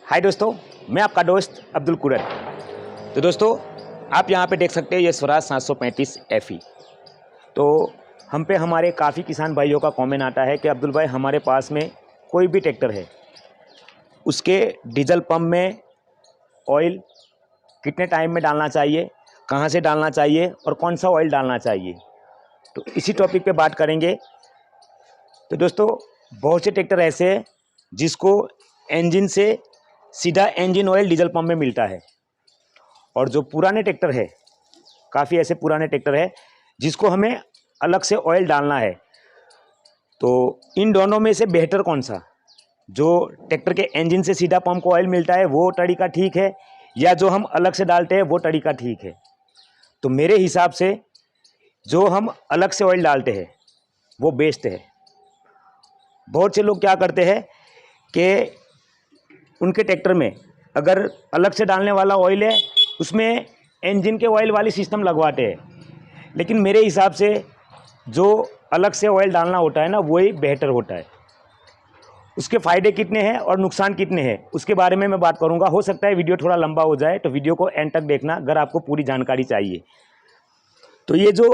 हाय दोस्तों, मैं आपका दोस्त अब्दुल कुरैश। तो दोस्तों, आप यहाँ पे देख सकते हैं ये स्वराज 735 FE। तो हम पे हमारे काफ़ी किसान भाइयों का कमेंट आता है कि अब्दुल भाई हमारे पास में कोई भी ट्रैक्टर है, उसके डीजल पंप में ऑयल कितने टाइम में डालना चाहिए, कहाँ से डालना चाहिए और कौन सा ऑयल डालना चाहिए। तो इसी टॉपिक पे बात करेंगे। तो दोस्तों, बहुत से ट्रैक्टर ऐसे हैं जिसको इंजन से सीधा इंजन ऑयल डीजल पंप में मिलता है, और जो पुराने ट्रैक्टर है, काफ़ी ऐसे पुराने ट्रैक्टर है जिसको हमें अलग से ऑयल डालना है। तो इन दोनों में से बेहतर कौन सा, जो ट्रैक्टर के इंजन से सीधा पंप को ऑयल मिलता है वो तरीका ठीक है, या जो हम अलग से डालते हैं वो तरीका ठीक है। तो मेरे हिसाब से जो हम अलग से ऑयल डालते हैं वो बेस्ट है। बहुत से लोग क्या करते हैं कि उनके ट्रैक्टर में अगर अलग से डालने वाला ऑयल है, उसमें इंजन के ऑयल वाली सिस्टम लगवाते हैं, लेकिन मेरे हिसाब से जो अलग से ऑयल डालना होता है ना, वही बेहतर होता है। उसके फ़ायदे कितने हैं और नुकसान कितने हैं, उसके बारे में मैं बात करूंगा। हो सकता है वीडियो थोड़ा लंबा हो जाए, तो वीडियो को एंड तक देखना अगर आपको पूरी जानकारी चाहिए। तो ये जो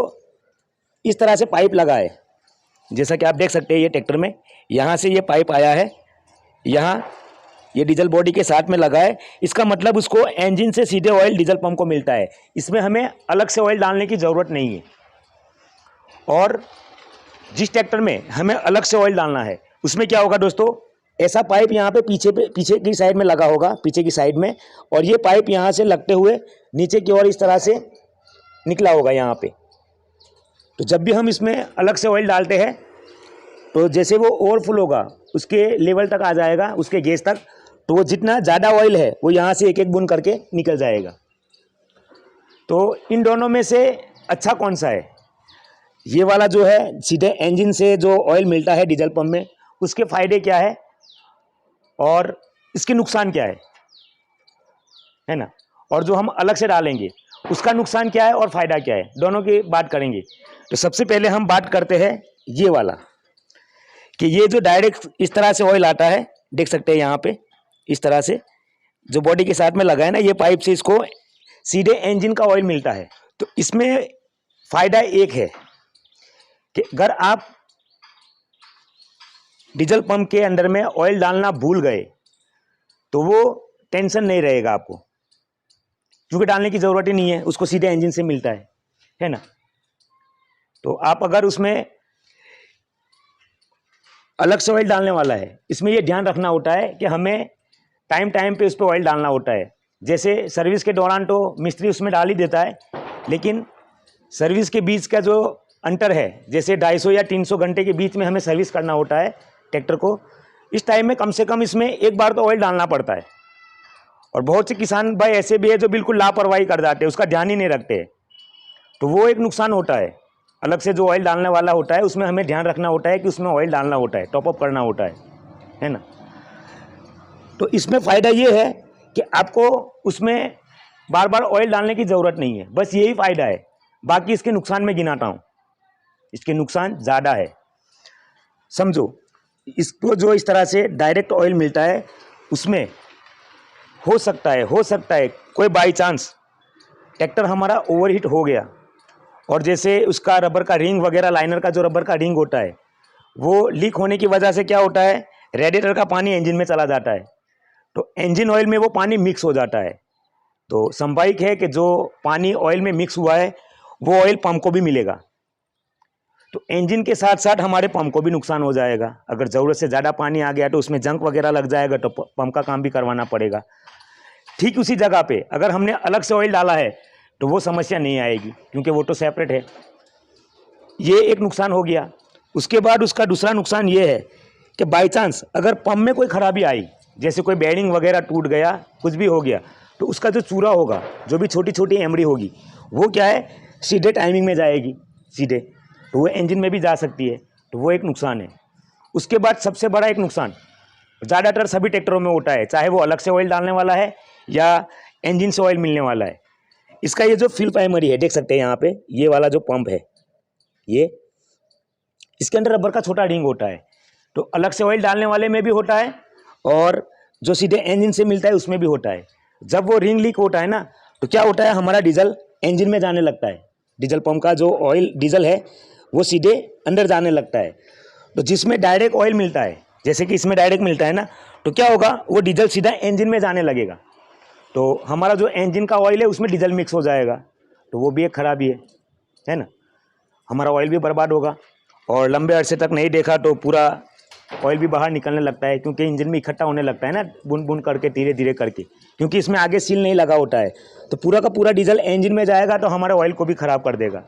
इस तरह से पाइप लगा है, जैसा कि आप देख सकते हैं, ये ट्रैक्टर में यहाँ से ये पाइप आया है, यहाँ ये डीजल बॉडी के साथ में लगा है। इसका मतलब उसको इंजन से सीधे ऑयल डीजल पंप को मिलता है। इसमें हमें अलग से ऑयल डालने की ज़रूरत नहीं है। और जिस ट्रैक्टर में हमें अलग से ऑयल डालना है, उसमें क्या होगा दोस्तों, ऐसा पाइप यहाँ पे पीछे की साइड में लगा होगा, पीछे की साइड में, और ये पाइप यहाँ से लगते हुए नीचे की ओर इस तरह से निकला होगा यहाँ पे। तो जब भी हम इसमें अलग से ऑयल डालते हैं, तो जैसे वो ओवरफुल होगा, उसके लेवल तक आ जाएगा, उसके गेज तक, तो वो जितना ज़्यादा ऑयल है वो यहाँ से एक एक बूंद करके निकल जाएगा। तो इन दोनों में से अच्छा कौन सा है? ये वाला जो है सीधे इंजन से जो ऑयल मिलता है डीजल पंप में, उसके फ़ायदे क्या है और इसके नुकसान क्या है ना। और जो हम अलग से डालेंगे उसका नुकसान क्या है और फ़ायदा क्या है, दोनों की बात करेंगे। तो सबसे पहले हम बात करते हैं ये वाला, कि ये जो डायरेक्ट इस तरह से ऑयल आता है, देख सकते हैं यहाँ पे इस तरह से जो बॉडी के साथ में लगा है ना, ये पाइप से इसको सीधे इंजन का ऑयल मिलता है। तो इसमें फ़ायदा एक है कि अगर आप डीजल पंप के अंदर में ऑयल डालना भूल गए तो वो टेंशन नहीं रहेगा आपको, क्योंकि डालने की ज़रूरत ही नहीं है, उसको सीधे इंजन से मिलता है ना। तो आप अगर उसमें अलग से ऑयल डालने वाला है, इसमें ये ध्यान रखना होता है कि हमें टाइम टाइम पे उस पर ऑयल डालना होता है। जैसे सर्विस के दौरान तो मिस्त्री उसमें डाल ही देता है, लेकिन सर्विस के बीच का जो अंतर है, जैसे 250 या 300 घंटे के बीच में हमें सर्विस करना होता है ट्रैक्टर को, इस टाइम में कम से कम इसमें एक बार तो ऑयल डालना पड़ता है। और बहुत से किसान भाई ऐसे भी है जो बिल्कुल लापरवाही कर जाते हैं, उसका ध्यान ही नहीं रखते, तो वो एक नुकसान होता है। अलग से जो ऑयल डालने वाला होता है उसमें हमें ध्यान रखना होता है कि उसमें ऑयल डालना होता है, टॉपअप करना होता है ना। तो इसमें फ़ायदा ये है कि आपको उसमें बार बार ऑयल डालने की ज़रूरत नहीं है, बस यही फ़ायदा है। बाकी इसके नुकसान में गिनाता हूँ, इसके नुकसान ज़्यादा है। समझो, इसको जो इस तरह से डायरेक्ट ऑयल मिलता है, उसमें हो सकता है कोई बाई चांस ट्रैक्टर हमारा ओवरहीट हो गया, और जैसे उसका रबर का रिंग वगैरह, लाइनर का जो रबर का रिंग होता है, वो लीक होने की वजह से क्या होता है, रेडिएटर का पानी इंजन में चला जाता है, तो इंजन ऑयल में वो पानी मिक्स हो जाता है। तो संभाविक है कि जो पानी ऑयल में मिक्स हुआ है वो ऑयल पंप को भी मिलेगा, तो इंजन के साथ साथ हमारे पंप को भी नुकसान हो जाएगा। अगर ज़रूरत से ज़्यादा पानी आ गया तो उसमें जंक वगैरह लग जाएगा, तो पंप का काम भी करवाना पड़ेगा। ठीक उसी जगह पे अगर हमने अलग से ऑयल डाला है तो वो समस्या नहीं आएगी, क्योंकि वो तो सेपरेट है। ये एक नुकसान हो गया। उसके बाद उसका दूसरा नुकसान ये है कि बाई चांस अगर पंप में कोई ख़राबी आई, जैसे कोई बेयरिंग वगैरह टूट गया, कुछ भी हो गया, तो उसका जो चूरा होगा, जो भी छोटी छोटी एमरी होगी, वो क्या है, सीधे टाइमिंग में जाएगी सीधे, तो वो इंजन में भी जा सकती है, तो वो एक नुकसान है। उसके बाद सबसे बड़ा एक नुकसान ज़्यादातर सभी ट्रैक्टरों में होता है, चाहे वो अलग से ऑयल डालने वाला है या इंजन से ऑयल मिलने वाला है। इसका ये जो फिल प्राइमरी है, देख सकते हैं यहाँ पे, ये वाला जो पंप है, ये इसके अंदर रबर का छोटा रिंग होता है, तो अलग से ऑयल डालने वाले में भी होता है और जो सीधे इंजन से मिलता है उसमें भी होता है। जब वो रिंग लीक होता है ना, तो क्या होता है, हमारा डीजल इंजन में जाने लगता है। डीजल पंप का जो ऑयल डीजल है वो सीधे अंदर जाने लगता है। तो जिसमें डायरेक्ट ऑयल मिलता है, जैसे कि इसमें डायरेक्ट मिलता है ना, तो क्या होगा, वो डीजल सीधा इंजन में जाने लगेगा। तो हमारा जो इंजन का ऑयल है उसमें डीजल मिक्स हो जाएगा, तो वो भी एक खराबी है ना। हमारा ऑयल भी बर्बाद होगा, और लंबे अरसे तक नहीं देखा तो पूरा ऑयल भी बाहर निकलने लगता है, क्योंकि इंजन में इकट्ठा होने लगता है ना, बूंद बूंद करके, धीरे धीरे करके, क्योंकि इसमें आगे सील नहीं लगा होता है। तो पूरा का पूरा डीजल इंजन में जाएगा तो हमारे ऑयल को भी ख़राब कर देगा।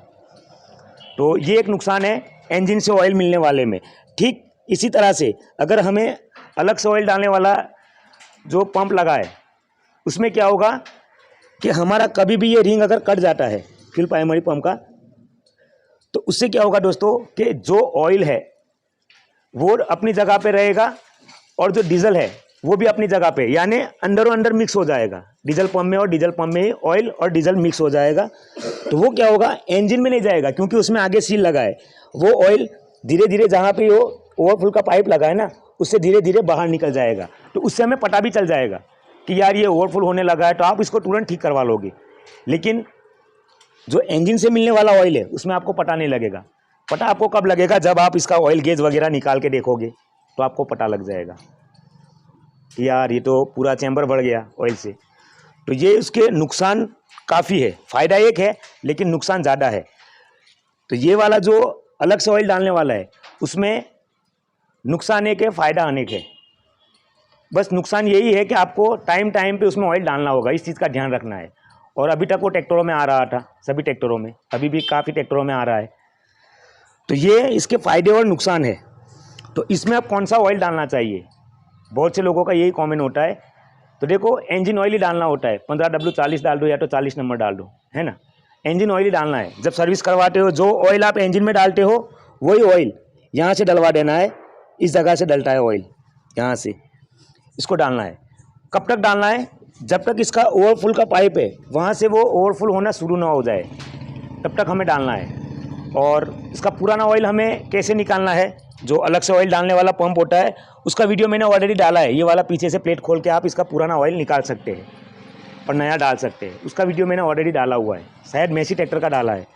तो ये एक नुकसान है इंजन से ऑयल मिलने वाले में। ठीक इसी तरह से अगर हमें अलग से ऑयल डालने वाला जो पंप लगा है, उसमें क्या होगा कि हमारा कभी भी ये रिंग अगर कट जाता है फ्यूल प्राइमरी पंप का, तो उससे क्या होगा दोस्तों कि जो ऑयल है वो अपनी जगह पे रहेगा, और जो डीजल है वो भी अपनी जगह पे, यानी अंदरों अंदर मिक्स हो जाएगा। डीजल पंप में और डीजल पंप में ही ऑयल और डीजल मिक्स हो जाएगा। तो वो क्या होगा, इंजन में नहीं जाएगा, क्योंकि उसमें आगे सील लगा है। वो ऑयल धीरे धीरे जहाँ पे वो ओवरफ्लो का पाइप लगा है ना, उससे धीरे धीरे बाहर निकल जाएगा। तो उससे हमें पता भी चल जाएगा कि यार ये ओवरफ्लो होने लगा है, तो आप इसको तुरंत ठीक करवा लोगे। लेकिन जो इंजन से मिलने वाला ऑयल है उसमें आपको पता नहीं लगेगा। पता आपको कब लगेगा, जब आप इसका ऑयल गेज वगैरह निकाल के देखोगे, तो आपको पता लग जाएगा कि यार ये तो पूरा चैम्बर बढ़ गया ऑयल से। तो ये उसके नुकसान काफ़ी है, फ़ायदा एक है लेकिन नुकसान ज़्यादा है। तो ये वाला जो अलग से ऑयल डालने वाला है उसमें नुकसान एक है, फ़ायदा अनेक है। बस नुकसान यही है कि आपको टाइम टाइम पे उसमें ऑयल डालना होगा, इस चीज़ का ध्यान रखना है। और अभी तक वो ट्रैक्टरों में आ रहा था, सभी ट्रैक्टरों में, अभी भी काफ़ी ट्रैक्टरों में आ रहा है। तो ये इसके फ़ायदे और नुकसान है। तो इसमें अब कौन सा ऑयल डालना चाहिए, बहुत से लोगों का यही कमेंट होता है। तो देखो, इंजन ऑयल ही डालना होता है, 15W 40 डाल दो या तो 40 नंबर डाल दो, है ना। इंजन ऑयल ही डालना है। जब सर्विस करवाते हो, जो ऑयल आप इंजन में डालते हो वही ऑयल यहाँ से डलवा देना है। इस जगह से डलता है ऑयल, यहाँ से इसको डालना है। कब तक डालना है, जब तक इसका ओवरफुल का पाइप है वहाँ से वो ओवरफुल होना शुरू ना हो जाए, तब तक हमें डालना है। और इसका पुराना ऑयल हमें कैसे निकालना है, जो अलग से ऑयल डालने वाला पंप होता है उसका वीडियो मैंने ऑलरेडी डाला है। ये वाला पीछे से प्लेट खोल के आप इसका पुराना ऑयल निकाल सकते हैं और नया डाल सकते हैं, उसका वीडियो मैंने ऑलरेडी डाला हुआ है, शायद मेसी ट्रैक्टर का डाला है।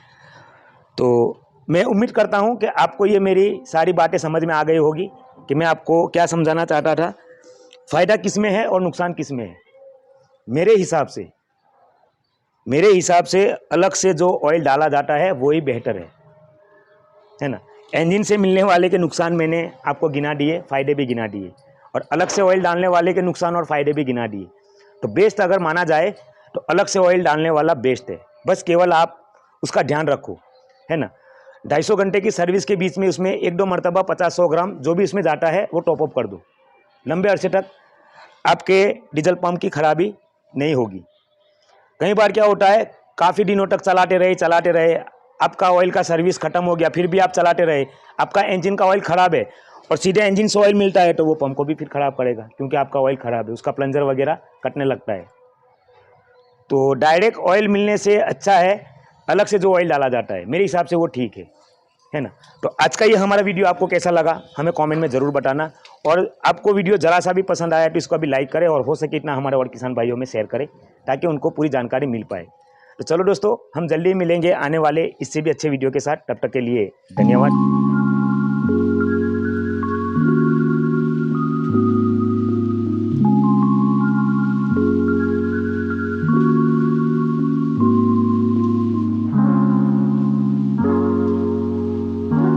तो मैं उम्मीद करता हूँ कि आपको ये मेरी सारी बातें समझ में आ गई होगी कि मैं आपको क्या समझाना चाहता था, फ़ायदा किस में है और नुकसान किस में है। मेरे हिसाब से अलग से जो ऑयल डाला जाता है वही बेहतर है ना। इंजन से मिलने वाले के नुकसान मैंने आपको गिना दिए, फ़ायदे भी गिना दिए, और अलग से ऑयल डालने वाले के नुकसान और फ़ायदे भी गिना दिए। तो बेस्ट अगर माना जाए तो अलग से ऑयल डालने वाला बेस्ट है। बस केवल आप उसका ध्यान रखो, है ना। 250 घंटे की सर्विस के बीच में उसमें 1-2 मरतबा 50-100 ग्राम जो भी इसमें जाता है वो टॉपअप कर दो। लंबे अरसे तक आपके डीजल पंप की खराबी नहीं होगी। कई बार क्या होता है, काफ़ी दिनों तक चलाते रहे, आपका ऑयल का सर्विस ख़त्म हो गया, फिर भी आप चलाते रहे, आपका इंजन का ऑयल ख़राब है और सीधे इंजन से ऑयल मिलता है, तो वो पंप को भी फिर ख़राब करेगा, क्योंकि आपका ऑयल ख़राब है, उसका प्लंजर वगैरह कटने लगता है। तो डायरेक्ट ऑयल मिलने से अच्छा है अलग से जो ऑयल डाला जाता है, मेरे हिसाब से वो ठीक है ना। तो आज का ये हमारा वीडियो आपको कैसा लगा हमें कमेंट में ज़रूर बताना, और आपको वीडियो ज़रा सा भी पसंद आया तो इसको अभी लाइक करें, और हो सके इतना हमारे और किसान भाइयों में शेयर करें ताकि उनको पूरी जानकारी मिल पाए। तो चलो दोस्तों, हम जल्दी मिलेंगे आने वाले इससे भी अच्छे वीडियो के साथ। तब तक के लिए धन्यवाद।